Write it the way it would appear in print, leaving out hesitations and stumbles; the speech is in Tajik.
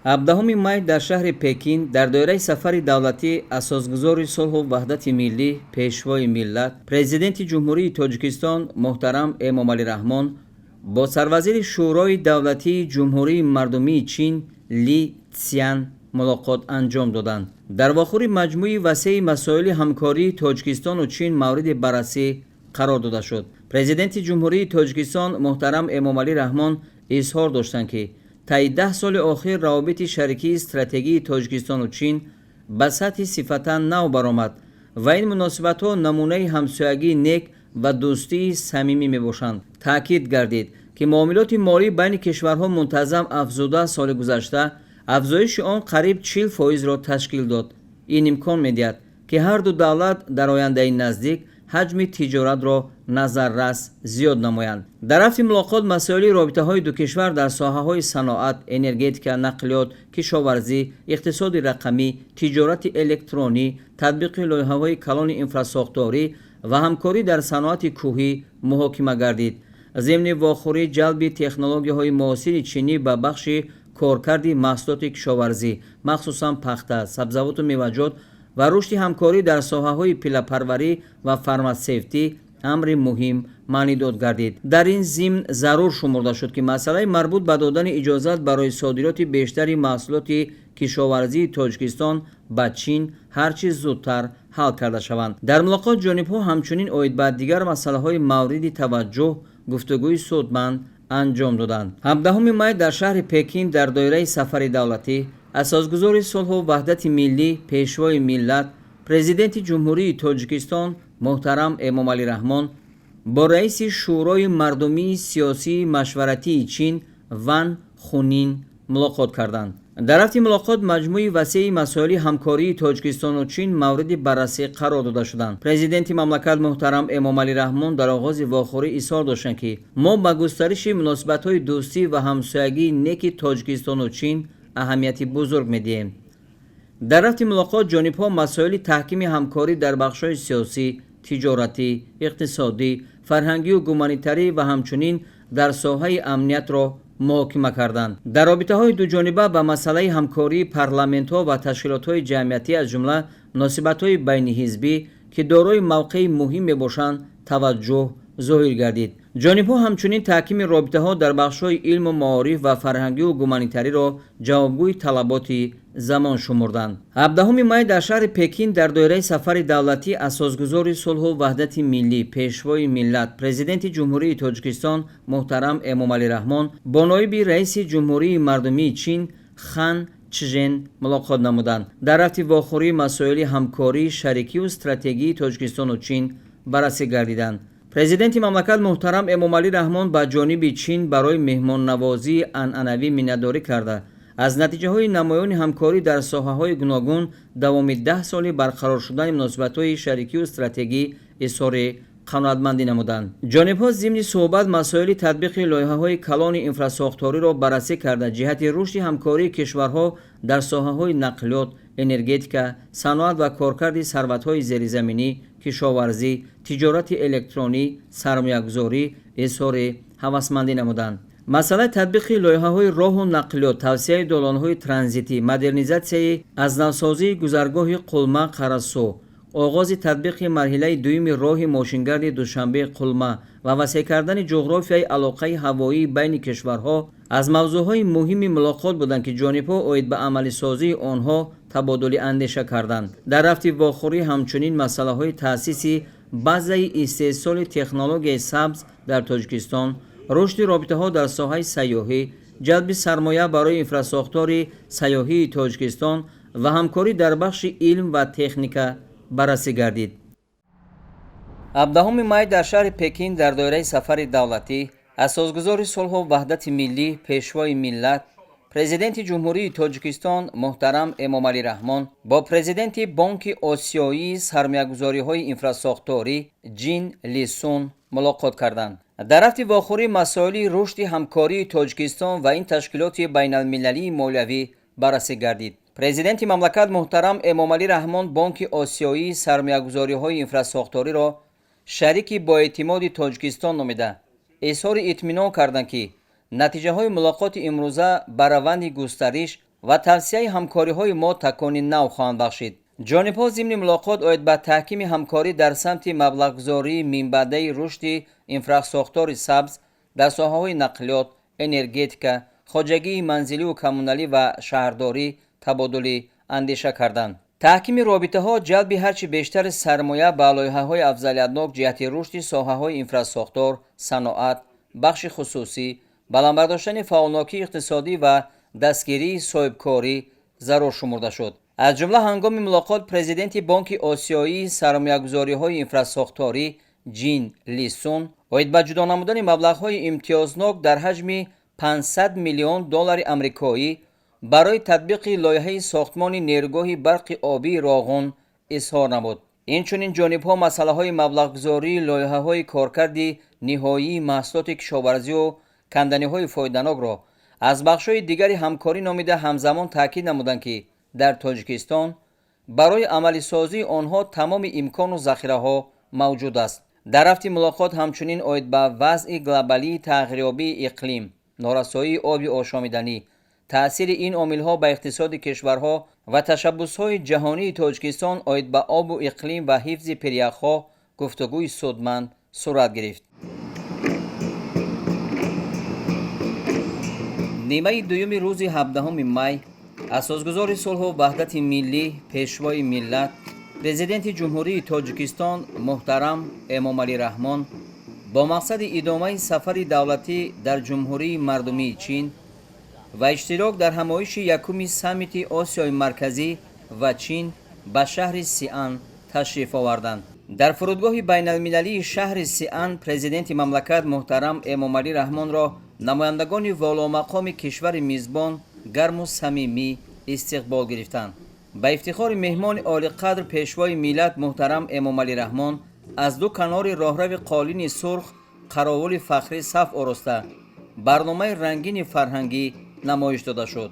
17 май дар шаҳри Пекин дар доираи сафари давлатӣ асосгузори сулҳу ваҳдати миллӣ, пешвои миллат, президенти ҷумҳурии Тоҷикистон муҳтарам Эмомалӣ Раҳмон бо сарвазири шӯрои давлатии ҷумҳурии мардумии Чин Ли Цзян мулоқот анҷом доданд. дар вохӯри маҷмӯи васеи масоили ҳамкории Тоҷикистону Чин мавриди баррасӣ қарор дода шуд. Президенти ҷумҳурии Тоҷикистон муҳтарам Эмомалӣ Раҳмон изҳор доштанд ки таи 10 соли охир равобити шарикии стратегии Тоҷикистону Чин ба сатҳи сифатан нав баромад ва ин муносибатҳо намунаи ҳамсоягии нек ва дӯстии самимӣ мебошанд. таъкид гардид ки муомилоти молӣ байни кишварҳо мунтазам афзуда соли гузашта афзоиши он қариб 40%-ро ташкил дод. ин имкон медиҳад ки ҳарду давлат дар ояндаи наздик ҳаҷми тиҷоратро назаррас зиёд намоянд. дар рафти мулоқот масоили робитаҳои ду кишвар дар соҳаҳои саноат, энергетика, нақлиёт, кишоварзӣ, иқтисоди рақамӣ, тиҷорати электронӣ, татбиқи лоиҳаҳои калони инфрасохторӣ ва ҳамкорӣ дар саноати кӯҳӣ муҳокима гардид. зимни вохӯрӣ ҷалби технологияҳои муосири чинӣ ба бахши коркарди маҳсулоти кишоварзӣ, махсусан пахта, сабзавоту меваҷот ва рушди ҳамкорӣ дар соҳаҳои пилапарварӣ ва фарматсевтӣ амри муҳим маънидод гардид. дар ин зимн зарур шумурда шуд ки масъалаи марбут ба додани иҷозат барои содироти бештари маҳсулоти кишоварзии Тоҷикистон ба Чин ҳарчи зудтар ҳал карда шаванд. дар мулоқот ҷонибҳо ҳамчунин оид ба дигар масъалаҳои мавриди таваҷҷӯҳ гуфтугӯи судманд анҷом доданд. 17 май дар шаҳри Пекин дар доираи сафари давлатӣ асосгузори сулҳу ваҳдати миллӣ, пешвои миллат, президенти ҷумҳурии Тоҷикистон муҳтарам Эмомалӣ Раҳмон бо раиси шӯрои мардумии сиёсии машваратии Чин Ван Хунин мулоқот карданд. дар рафти мулоқот маҷмӯи васеи масоили ҳамкории Тоҷикистону Чин мавриди баррасӣ қарор дода шуданд. президенти мамлакат муҳтарам Эмомалӣ Раҳмон дар оғози вохӯрӣ изҳор доштанд ки мо ба густариши муносибатҳои дӯстӣ ва ҳамсоягии неки Тоҷикистону Чин аҳамияти бузург медиҳем. дар рафти мулоқот ҷонибҳо масоили таҳкими ҳамкорӣ дар бахшҳои сиёсӣ, тиҷоратӣ, иқтисодӣ, фарҳангию гуманитарӣ ва ҳамчунин дар соҳаи амниятро муҳокима карданд. дар робитаҳои дуҷониба ба масъалаи ҳамкории парламентҳо ва ташкилотҳои ҷамъиятӣ аз ҷумла муносибатҳои байниҳизбӣ ки дорои мавқеи муҳим мебошанд таваҷҷӯҳ зоҳир гардид. ҷонибҳо ҳамчунин таҳкими робитаҳо дар бахшҳои илму маориф ва фарҳангию гуманитариро ҷавобгӯи талаботи замон шумурданд. 17 май дар шаҳри Пекин дар доираи сафари давлатӣ асосгузори сулҳу ваҳдати миллӣ, пешвои миллат, президенти ҷумҳурии Тоҷикистон муҳтарам Эмомалӣ Раҳмон бо ноиби раиси ҷумҳурии мардумии Чин Хан Чжен мулоқот намуданд. дар рафти вохӯрӣ масоили ҳамкорӣ, шарикию стратегии Тоҷикистону Чин баррасӣ гардиданд. президенти мамлакат муҳтарам Эмомалӣ Раҳмон ба ҷониби Чин барои меҳмоннавозии анъанавӣ миннатдорӣ карда аз натиҷаҳои намоёни ҳамкорӣ дар соҳаҳои гуногун давоми 10 соли барқарор шудани муносибатҳои шарикию стратегӣ изҳори қаноатмандӣ намуданд. ҷонибҳо зимни суҳбат масоили татбиқи лоиҳаҳои калони инфрасохториро баррасӣ карда ҷиҳати рушди ҳамкории кишварҳо дар соҳаҳои нақлиёт, энергетика, саноат ва коркарди сарватҳои зеризаминӣ, кишоварзӣ, тиҷорати электронӣ, сармоягузорӣ изҳори ҳавасмандӣ намуданд. масъалаи татбиқи лоиҳаҳои роҳу нақлиёт, тавсеяи долонҳои транзитӣ, модернизатсияи азнавсозии гузаргоҳи Қулма Қарасу, оғози татбиқи марҳилаи дуюми роҳи мошингарди Душанбе Қулма ва васеъ кардани ҷуғрофияи алоқаи ҳавоии байни кишварҳо аз мавзӯъҳои муҳими мулоқот буданд ки ҷонибҳо оид ба амалисозии онҳо табодули андеша карданд. дар рафти вохӯрӣ ҳамчунин масъалаҳои таъсиси базаи истеҳсоли технологияи сабз дар Тоҷикистон, рушди робитаҳо дар соҳаи сайёҳӣ, ҷалби сармоя барои инфрасохтори сайёҳии Тоҷикистон ва ҳамкорӣ дар бахши илм ва техника баррасӣ гардид. 17 май дар шаҳри Пекин дар доираи сафари давлатӣ асосгузори сулҳу ваҳдати миллӣ, пешвои миллат, президенти ҷумҳурии Тоҷикистон муҳтарам Эмомалӣ Раҳмон бо президенти Бонки Осиёии сармоягузориҳои инфрасохторӣ Ҷин Лисун мулоқот карданд. дар рафти вохӯрӣ масоили рушди ҳамкории Тоҷикистон ва ин ташкилоти байналмилалии молиявӣ баррасӣ гардид. президенти мамлакат муҳтарам Эмомалӣ Раҳмон Бонки Осиёии сармоягузориҳои инфрасохториро шарики боэътимоди Тоҷикистон номида изҳори итминон карданд ки натиҷаҳои мулоқоти имрӯза ба раванди густариш و توسعه همکاری‌های ما تکانی نو خواهند بخشید. جانب‌ها ضمن ملاقات اوید به تحکیم همکاری در سمت مبلغ‌گذاری منبع رشد انفراستراکچور سبز در ساحه‌های نقلیات، انرژتیک، خواجگی منزلی و کمونالی و شهرداری تبادل اندیشه کردند. تحکیم رابطه‌ها جلب هرچی بیشتر سرمایه به لایحه‌های افضلیتناک جهت رشد ساحه‌های انفراستراکچور، صنعت، بخش خصوصی، بالا برداشتن فعالناکی اقتصادی و دستگیری صاحبکاری ضرور شمرده شد. از جمله هنگام ملاقات پرزیدنت بانک آسیایی سرمایه‌گذاری‌های انفراستراکچوری جین لیسون اوید به جدا نمودن مبلغ‌های امتیازناک در حجم 500 میلیون دلار آمریکایی برای تطبیق لایحه ساختمان نیروگاه برق آبی راغون اظهار نمود. اینچنین جانب‌ها مسئله‌های مبلغ‌گذاری، لایحه‌های کارکرد نهایی محصولات کشاورزی و کندنی‌های فایده‌ناک را از بخش‌های دیگری همکاری نامیده همزمان تاکید نمودند که در تاجیکستان برای عملی سازی آنها تمام امکان و ذخیره‌ها موجود است. در رفت ملاقات همچنین اوید به وضع گلوبالی تغییریابی اقلیم، نارسایی آب آشامیدنی، تأثیر این عامل‌ها به اقتصاد کشورها و تشبس‌های جهانی تاجیکستان اوید به آب و اقلیم و حفظ پریخ‌ها گفتگوی سودمند صورت گرفت. نیمه دوم روز 17 می اساسگزار صلح و وحدت ملی پیشوای ملت پرزیدنت جمهوری تاجیکستان محترم امامعلی رحمان با مقصد ادامه سفر دولتی در جمهوری مردمی چین و اشتراک در همایش یکم سمیت آسیای مرکزی و چین به شهر سیئان تشریف آوردند. در فرودگاه بین المللی شهر سیئان پرزیدنت مملکت محترم امامعلی رحمان را نمایندگان والامقام کشور میزبان گرم و صمیمی استقبال گرفتند. به افتخار مهمان عالی قدر پیشوای ملت محترم امامعلی رحمان از دو کنار راهرو قالین سرخ قراول فخری صف آراسته برنامه رنگین فرهنگی نمایش داده شد.